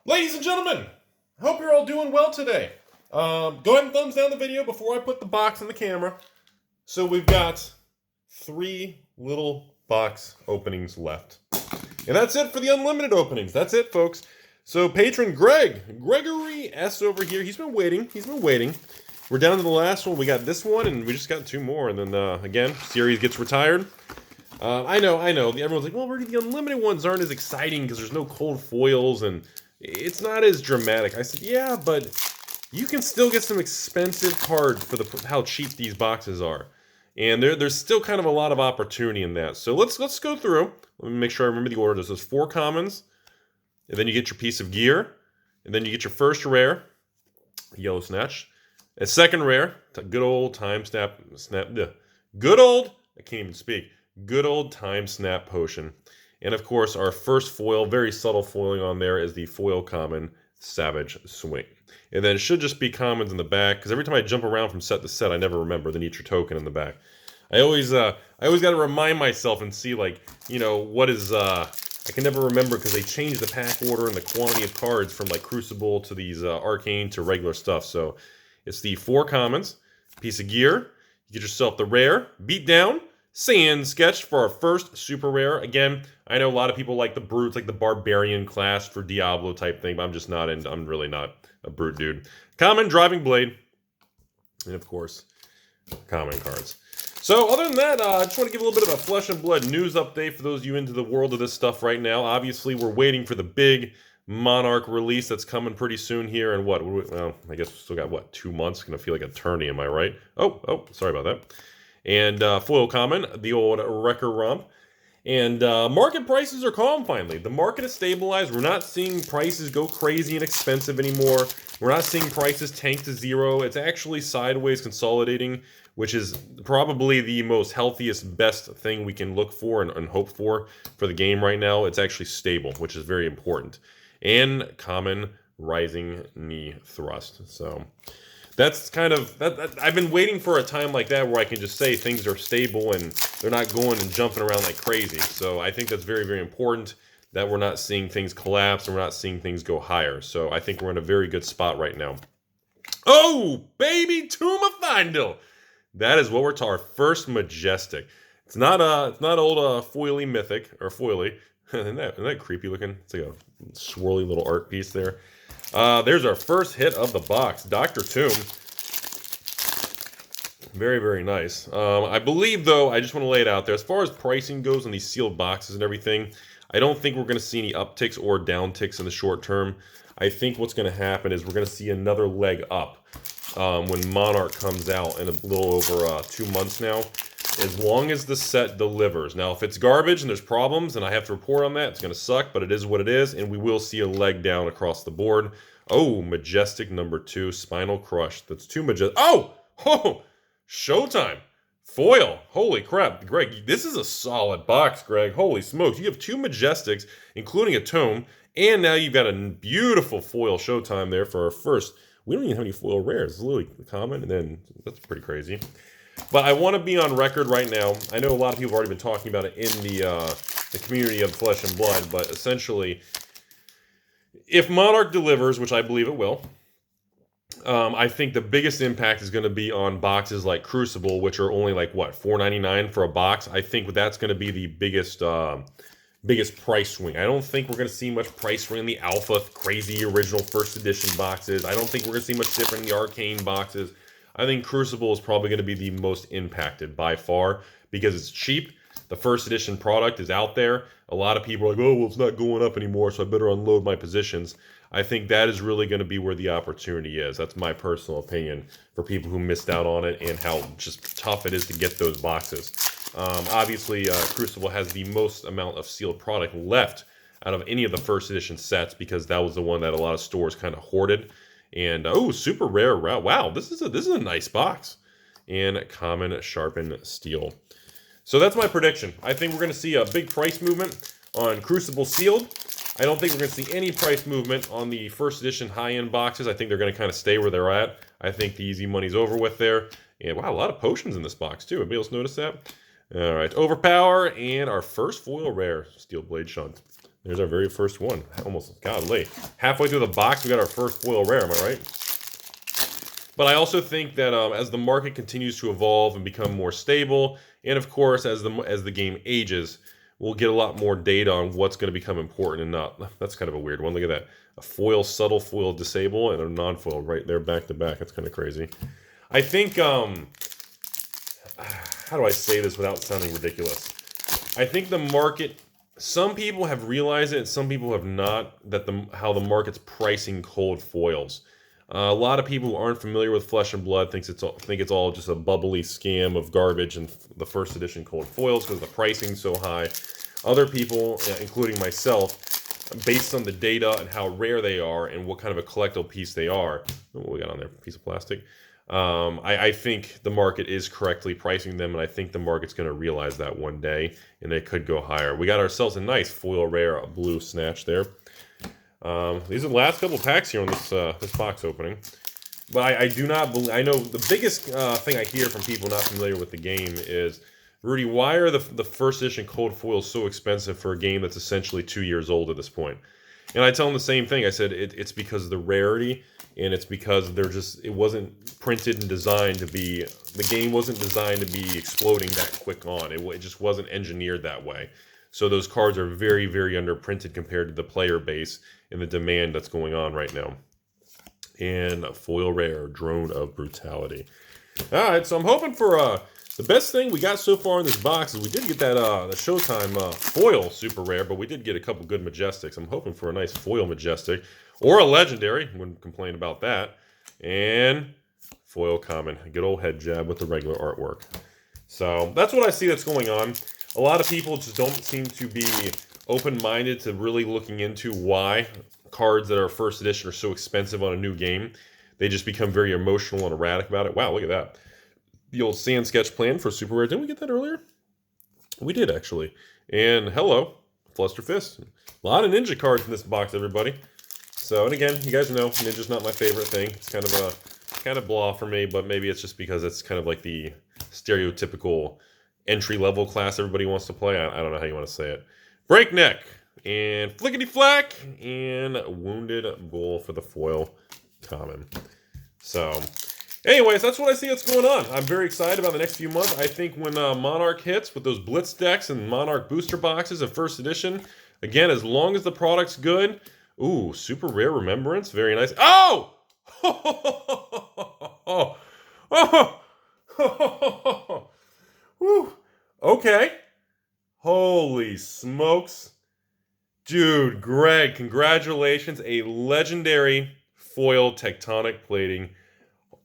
Ladies and gentlemen, I hope you're all doing well today. Go ahead and thumbs down the video before I put the box in the camera. So we've got 3 little box openings left. And that's it for the unlimited openings. That's it, folks. So patron Gregory S over here, he's been waiting. We're down to the last one. We got this one, and we just got 2 more. And then, again, series gets retired. I know. Everyone's like, well, Rudy, the unlimited ones aren't as exciting because there's no cold foils, and it's not as dramatic. I said, yeah, but you can still get some expensive cards for how cheap these boxes are. And there's still kind of a lot of opportunity in that. So let's go through. Let me make sure I remember the order. There's 4 commons, and then you get your piece of gear, and then you get your first rare, Yellow Snatch, a second rare, good old time snap, good old time snap potion. And of course, our first foil, very subtle foiling on there, is the foil common Savage Swing. And then it should just be commons in the back, because every time I jump around from set to set, I never remember the Nietzsche token in the back. I always got to remind myself and see, like, you know, what is, I can never remember because they changed the pack order and the quantity of cards from, like, Crucible to these Arcane to regular stuff. So it's the 4 commons, piece of gear, you get yourself the rare, beat down, Sand Sketch for our first super rare. Again, I know a lot of people like the brutes, like the barbarian class for Diablo type thing, but I'm just not in. I'm really not a brute dude. Common Driving Blade, and of course, common cards. So other than that, I just want to give a little bit of a flesh and blood news update for those of you into the world of this stuff right now. Obviously, we're waiting for the big Monarch release that's coming pretty soon here. And what? Well, I guess we still got, what, 2 months? It's going to feel like an eternity, am I right? Oh, sorry about that. And foil common, the old Wrecker Rump. And market prices are calm finally. The market is stabilized. We're not seeing prices go crazy and expensive anymore. We're not seeing prices tank to 0. It's actually sideways consolidating, which is probably the most healthiest, best thing we can look for and hope for the game right now. It's actually stable, which is very important. And common Rising Knee Thrust. So that's kind of, I've been waiting for a time like that where I can just say things are stable and they're not going and jumping around like crazy. So I think that's very, very important that we're not seeing things collapse and we're not seeing things go higher. So I think we're in a very good spot right now. Oh, baby, Tomb of Thindel. That is what we're talking. Our first Majestic. It's not old foily mythic or foily. Isn't that creepy looking? It's like a swirly little art piece there. There's our first hit of the box, Dr. Tomb. Very, very nice. I believe, though, I just want to lay it out there. As far as pricing goes on these sealed boxes and everything, I don't think we're going to see any upticks or downticks in the short term. I think what's going to happen is we're going to see another leg up when Monarch comes out in a little over 2 months now, as long as the set delivers. Now, if it's garbage and there's problems and I have to report on that, it's going to suck, but it is what it is, and we will see a leg down across the board. Oh, Majestic number 2, Spinal Crush. That's 2 Majestic. Oh! Showtime. Foil. Holy crap. Greg, this is a solid box, Greg. Holy smokes. You have 2 Majestics, including a Tome, and now you've got a beautiful foil Showtime there for our first. We don't even have any foil rares. It's literally common, and then that's pretty crazy. But I want to be on record right now. I know a lot of people have already been talking about it in the community of Flesh and Blood, but essentially, if Monarch delivers, which I believe it will, I think the biggest impact is going to be on boxes like Crucible, which are only like, what, $4.99 for a box. I think that's going to be the biggest price swing. I don't think we're going to see much price swing in the Alpha, crazy original first edition boxes. I don't think we're going to see much different in the Arcane boxes. I think Crucible is probably going to be the most impacted by far because it's cheap. The first edition product is out there. A lot of people are like, oh, well, it's not going up anymore, so I better unload my positions. I think that is really going to be where the opportunity is. That's my personal opinion for people who missed out on it and how just tough it is to get those boxes. Obviously, Crucible has the most amount of sealed product left out of any of the first edition sets because that was the one that a lot of stores kind of hoarded. And, oh, super rare. Wow, this is a nice box. And common Sharpened Steel. So that's my prediction. I think we're going to see a big price movement on Crucible Sealed. I don't think we're going to see any price movement on the first edition high-end boxes. I think they're going to kind of stay where they're at. I think the easy money's over with there. And, wow, a lot of potions in this box, too. Anybody else notice that? All right, Overpower and our first foil rare, Steel Blade Shunt. There's our very first one. Almost, golly. Halfway through the box, we got our first foil rare, am I right? But I also think that as the market continues to evolve and become more stable, and of course, as the game ages, we'll get a lot more data on what's going to become important and not. That's kind of a weird one. Look at that. A foil, subtle foil disable, and a non-foil right there back to back. That's kind of crazy. I think, how do I say this without sounding ridiculous? I think the market, some people have realized it, and some people have not, that how the market's pricing cold foils. A lot of people who aren't familiar with Flesh and Blood think it's all just a bubbly scam of garbage and the first edition cold foils because the pricing's so high. Other people, including myself, based on the data and how rare they are and what kind of a collectible piece they are. What we got on there? Piece of plastic. I think the market is correctly pricing them, and I think the market's going to realize that one day, and they could go higher. We got ourselves a nice foil rare blue snatch there. These are the last couple packs here on this box opening. But I do not believe... I know the biggest thing I hear from people not familiar with the game is, Rudy, why are the first edition cold foils so expensive for a game that's essentially 2 years old at this point? And I tell them the same thing. I said it's because of the rarity, and it's because it wasn't printed and designed to be... The game wasn't designed to be exploding that quick on. It just wasn't engineered that way. So those cards are very, very underprinted compared to the player base and the demand that's going on right now. And a foil rare, Drone of Brutality. All right, so I'm hoping for the best thing we got so far in this box is we did get that the Showtime foil super rare, but we did get a couple good Majestics. I'm hoping for a nice foil Majestic or a Legendary. Wouldn't complain about that. And foil common, a good old head jab with the regular artwork. So that's what I see that's going on. A lot of people just don't seem to be open-minded to really looking into why cards that are first edition are so expensive on a new game. They just become very emotional and erratic about it. Wow, look at that. The old sand sketch plan for super rare. Didn't we get that earlier? We did, actually. And hello, Fluster Fist. A lot of Ninja cards in this box, everybody. So, and again, you guys know, Ninja's not my favorite thing. It's kind of blah for me, but maybe it's just because it's kind of like the stereotypical entry-level class everybody wants to play. I don't know how you want to say it. Breakneck, and Flickety Flack, and Wounded Bull for the foil common. So, anyways, that's what I see that's going on. I'm very excited about the next few months. I think when Monarch hits with those Blitz decks and Monarch booster boxes of first edition, again, as long as the product's good, ooh, super rare Remembrance, very nice. Oh! Woo. Okay. Holy smokes. Dude, Greg, congratulations. A legendary foil tectonic plating.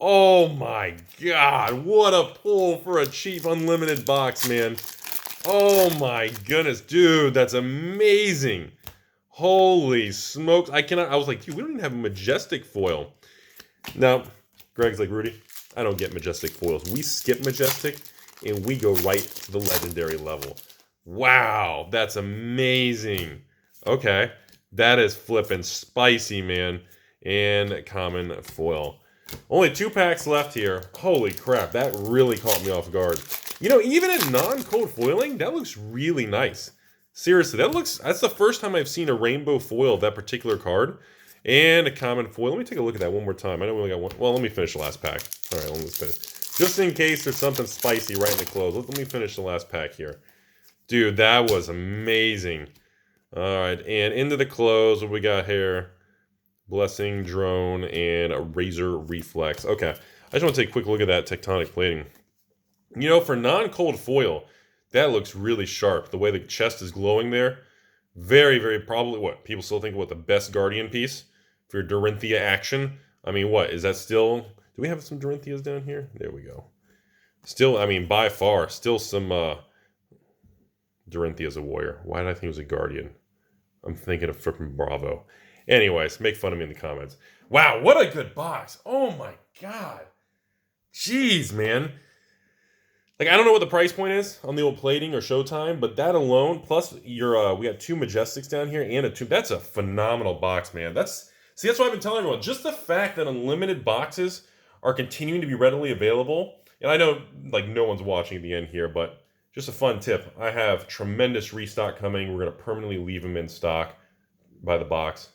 Oh my god. What a pull for a cheap unlimited box, man. Oh my goodness. Dude, that's amazing. Holy smokes. I was like, dude, we don't even have a Majestic foil. Now, Greg's like, Rudy, I don't get Majestic foils. We skip Majestic and we go right to the legendary level. Wow, that's amazing. Okay, that is flipping spicy, man. And common foil. Only 2 packs left here. Holy crap, that really caught me off guard. You know, even in non-cold foiling, that looks really nice. Seriously, that's the first time I've seen a rainbow foil of that particular card. And a common foil. Let me take a look at that one more time. I know we only got one. Well, let me finish the last pack. All right, let's finish. Just in case there's something spicy right in the close. Let me finish the last pack here. Dude, that was amazing. All right, and into the close, what we got here? Blessing, Drone, and a Razor Reflex. Okay, I just want to take a quick look at that tectonic plating. You know, for non-cold foil, that looks really sharp. The way the chest is glowing there. Very, very probably, what, people still think, what, the best Guardian piece for your Dorinthia action? I mean, what, is that still... Do we have some Dorinthias down here? There we go. Still, I mean, by far, still some Dorinthia's a warrior. Why did I think it was a Guardian? I'm thinking of flipping Bravo. Anyways, make fun of me in the comments. Wow, what a good box. Oh my god. Jeez, man. Like, I don't know what the price point is on the old plating or Showtime, but that alone, plus your we got 2 Majestics down here and a 2. That's a phenomenal box, man. See, that's what I've been telling everyone. Just the fact that unlimited boxes are continuing to be readily available, and I know, like, no one's watching at the end here, but just a fun tip. I have tremendous restock coming. We're going to permanently leave them in stock by the box.